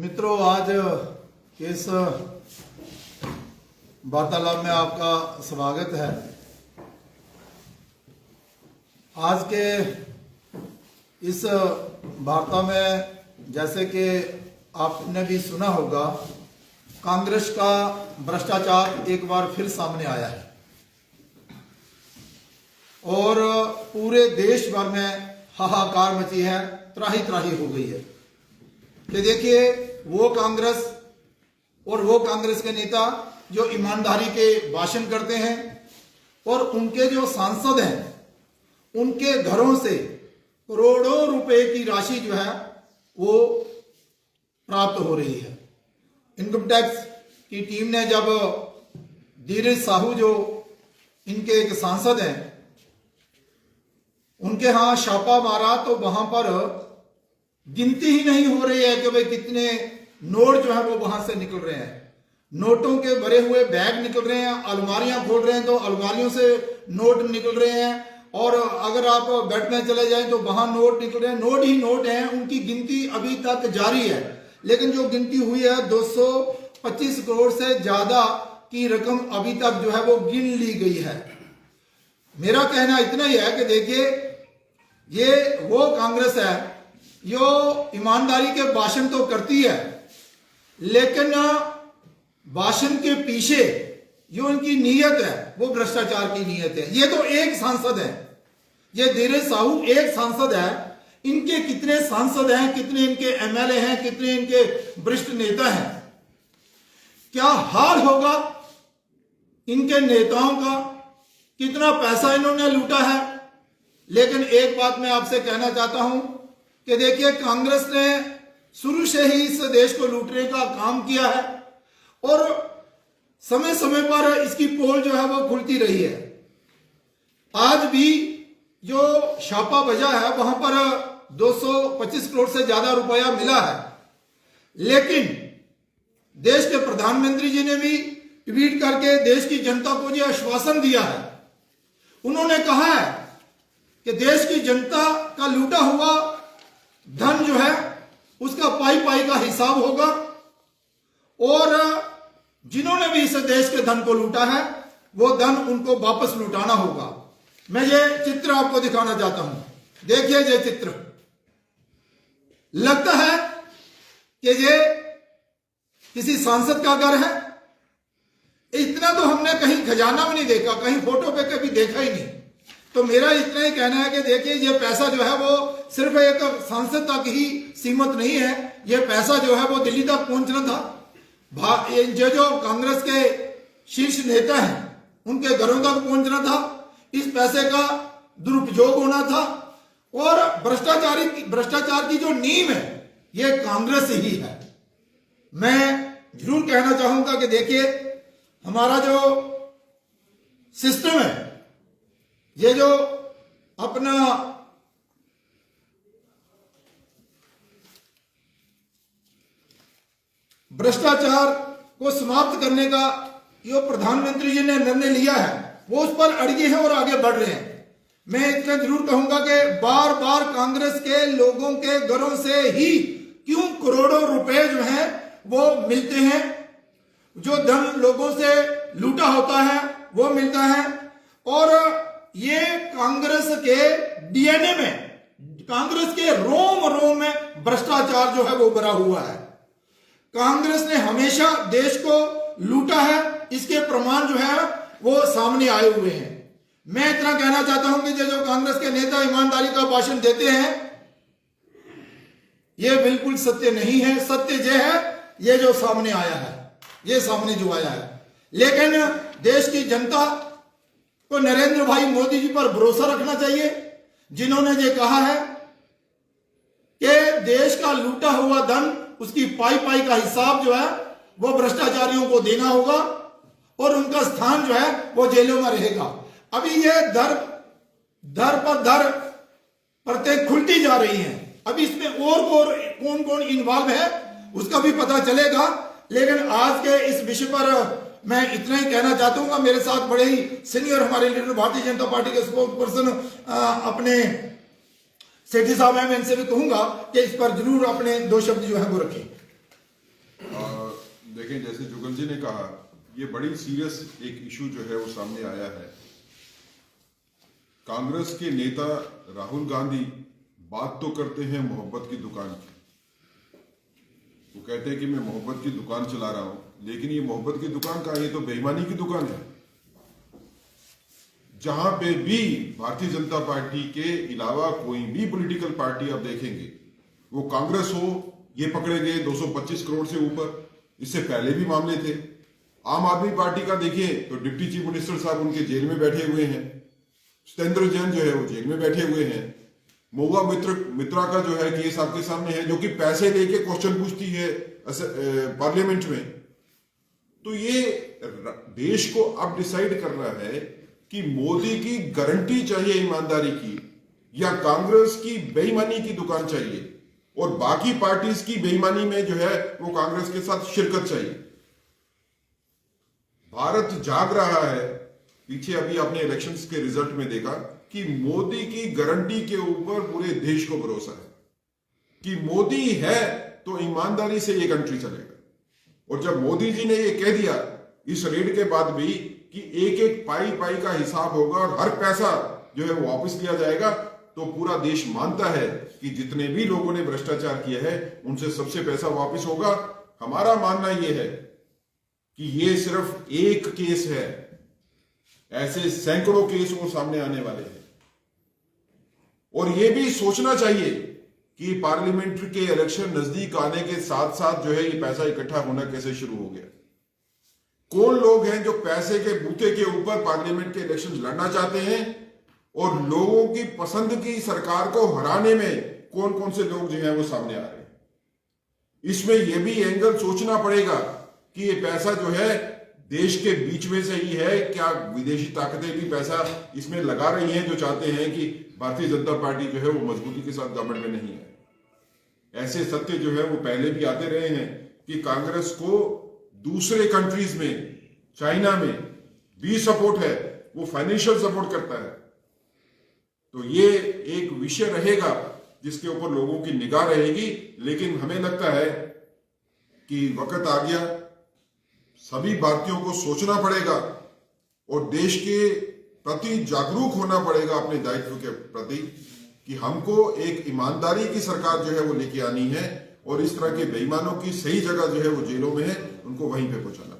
मित्रों, आज इस वार्तालाप में आपका स्वागत है। आज के इस वार्ता में जैसे कि आपने भी सुना होगा, कांग्रेस का भ्रष्टाचार एक बार फिर सामने आया है और पूरे देश भर में हाहाकार मची है, त्राही त्राही हो गई है कि देखिए वो कांग्रेस और वो कांग्रेस के नेता जो ईमानदारी के भाषण करते हैं और उनके जो सांसद हैं उनके घरों से करोड़ों रुपए की राशि जो है वो प्राप्त हो रही है। इनकम टैक्स की टीम ने जब धीरज साहू जो इनके एक सांसद हैं उनके यहाँ छापा मारा तो वहां पर गिनती ही नहीं हो रही है कि भाई कितने नोट जो है वो वहां से निकल रहे हैं। नोटों के भरे हुए बैग निकल रहे हैं, अलमारियां खोल रहे हैं तो अलमारियों से नोट निकल रहे हैं, और अगर आप बैठने चले जाएं तो वहां नोट निकल रहे हैं। नोट ही नोट हैं, उनकी गिनती अभी तक जारी है, लेकिन जो गिनती हुई है 225 करोड़ से ज्यादा की रकम अभी तक जो है वो गिन ली गई है। मेरा कहना इतना ही है कि देखिए ये वो कांग्रेस है जो ईमानदारी के भाषण तो करती है, लेकिन भाषण के पीछे जो इनकी नीयत है वो भ्रष्टाचार की नीयत है। ये तो एक सांसद है, ये धीरज साहू एक सांसद है। इनके कितने सांसद हैं, कितने इनके एमएलए हैं, कितने इनके वरिष्ठ नेता हैं, क्या हाल होगा इनके नेताओं का, कितना पैसा इन्होंने लूटा है। लेकिन एक बात मैं आपसे कहना चाहता हूं कि देखिए कांग्रेस ने शुरू से ही इस देश को लूटने का काम किया है और समय समय पर इसकी पोल जो है वो खुलती रही है। आज भी जो छापा बजा है वहां पर 225 करोड़ से ज्यादा रुपया मिला है, लेकिन देश के प्रधानमंत्री जी ने भी ट्वीट करके देश की जनता को यह आश्वासन दिया है। उन्होंने कहा है कि देश की जनता का लूटा हुआ धन जो है उसका पाई पाई का हिसाब होगा और जिन्होंने भी इस देश के धन को लूटा है वो धन उनको वापस लुटाना होगा। मैं ये चित्र आपको दिखाना चाहता हूं, देखिए ये चित्र। लगता है कि ये किसी सांसद का घर है। इतना तो हमने कहीं खजाना भी नहीं देखा, कहीं फोटो पे कभी देखा ही नहीं। तो मेरा इतना ही कहना है कि देखिए ये पैसा जो है वो सिर्फ एक सांसद तक ही सीमित नहीं है, ये पैसा जो है वो दिल्ली तक पहुंचना था। जो कांग्रेस के शीर्ष नेता हैं उनके घरों तक पहुंचना था। इस पैसे का दुरुपयोग होना था और भ्रष्टाचार की जो नींव है ये कांग्रेस ही है। मैं जरूर कहना चाहूंगा कि देखिए हमारा जो सिस्टम है, ये जो अपना भ्रष्टाचार को समाप्त करने का जो प्रधानमंत्री जी ने निर्णय लिया है वो उस पर अड़िए हैं और आगे बढ़ रहे हैं। मैं इतना जरूर कहूंगा कि बार बार कांग्रेस के लोगों के घरों से ही क्यों करोड़ों रुपए जो हैं वो मिलते हैं, जो धन लोगों से लूटा होता है वो मिलता है। और ये कांग्रेस के डीएनए में, कांग्रेस के रोम रोम में भ्रष्टाचार जो है वो भरा हुआ है। कांग्रेस ने हमेशा देश को लूटा है, इसके प्रमाण जो है वो सामने आए हुए हैं। मैं इतना कहना चाहता हूं कि जो कांग्रेस के नेता ईमानदारी का भाषण देते हैं ये बिल्कुल सत्य नहीं है। सत्य यह है ये जो सामने आया है, ये सामने जो आया है। लेकिन देश की जनता को नरेंद्र भाई मोदी जी पर भरोसा रखना चाहिए, जिन्होंने ये कहा है कि देश का लूटा हुआ धन, उसकी पाई पाई का हिसाब जो है वो भ्रष्टाचारियों को देना होगा और उनका स्थान जो है वो जेलों में रहेगा। अभी ये दर पर दर प्रत्येक खुलती जा रही है। अभी इसमें और कौन कौन इन्वॉल्व है उसका भी पता चलेगा। लेकिन आज के इस विषय पर मैं इतना ही कहना चाहता हूँ। मेरे साथ बड़े ही सीनियर हमारे लीडर भारतीय जनता पार्टी के स्पोक्स पर्सन अपने सेठी साहब हैं, मैं इनसे भी कहूंगा कि इस पर जरूर अपने दो शब्द जो है वो रखें। देखें, जैसे जुगल जी ने कहा, ये बड़ी सीरियस एक इशू जो है वो सामने आया है। कांग्रेस के नेता राहुल गांधी बात तो करते हैं मोहब्बत की दुकान की। वो कहते हैं कि मैं मोहब्बत की दुकान चला रहा हूं, लेकिन ये मोहब्बत की दुकान का, ये तो बेईमानी की दुकान है। जहां पे भी भारतीय जनता पार्टी के अलावा कोई भी पॉलिटिकल पार्टी आप देखेंगे, वो कांग्रेस हो, ये पकड़े गए 225 करोड़ से ऊपर, इससे पहले भी मामले थे। आम आदमी पार्टी का देखिए तो डिप्टी चीफ मिनिस्टर साहब उनके जेल में बैठे हुए हैं, सत्येंद्र जैन जो है वो जेल में बैठे हुए हैं, महुआ मित्रा का जो है केस आपके सामने है, जो कि पैसे लेके क्वेश्चन पूछती है पार्लियामेंट में। तो ये देश को अब डिसाइड करना है कि मोदी की गारंटी चाहिए ईमानदारी की, या कांग्रेस की बेईमानी की दुकान चाहिए, और बाकी पार्टीज की बेईमानी में जो है वो कांग्रेस के साथ शिरकत चाहिए। भारत जाग रहा है। पीछे अभी आपने इलेक्शंस के रिजल्ट में देखा कि मोदी की गारंटी के ऊपर पूरे देश को भरोसा है कि मोदी है तो ईमानदारी से ये कंट्री चलेगा। और जब मोदी जी ने ये कह दिया इस रेड के बाद भी कि एक एक पाई पाई का हिसाब होगा और हर पैसा जो है वो वापस लिया जाएगा, तो पूरा देश मानता है कि जितने भी लोगों ने भ्रष्टाचार किया है उनसे सबसे पैसा वापस होगा। हमारा मानना यह है कि ये सिर्फ एक केस है, ऐसे सैकड़ों केस और सामने आने वाले हैं। और यह भी सोचना चाहिए कि पार्लियामेंट के इलेक्शन नजदीक आने के साथ साथ जो है ये पैसा इकट्ठा होना कैसे शुरू हो गया। कौन लोग हैं जो पैसे के बूते के ऊपर पार्लियामेंट के इलेक्शन लड़ना चाहते हैं, और लोगों की पसंद की सरकार को हराने में कौन कौन से लोग जो हैं वो सामने आ रहे हैं। इसमें यह भी एंगल सोचना पड़ेगा कि ये पैसा जो है देश के बीच में से ही है, क्या विदेशी ताकतें भी पैसा इसमें लगा रही हैं जो चाहते हैं कि भारतीय जनता पार्टी जो है वो मजबूती के साथ गवर्नमेंट में नहीं है। ऐसे सत्य जो है वो पहले भी आते रहे हैं कि कांग्रेस को दूसरे कंट्रीज में, चाइना में भी सपोर्ट है, वो फाइनेंशियल सपोर्ट करता है। तो ये एक विषय रहेगा जिसके ऊपर लोगों की निगाह रहेगी। लेकिन हमें लगता है कि वक्त आ गया, सभी भारतीयों को सोचना पड़ेगा और देश के प्रति जागरूक होना पड़ेगा अपने दायित्व के प्रति, कि हमको एक ईमानदारी की सरकार जो है वो लेके आनी है, और इस तरह के बेईमानों की सही जगह जो है वो जेलों में है, उनको वहीं पे पहुंचाना।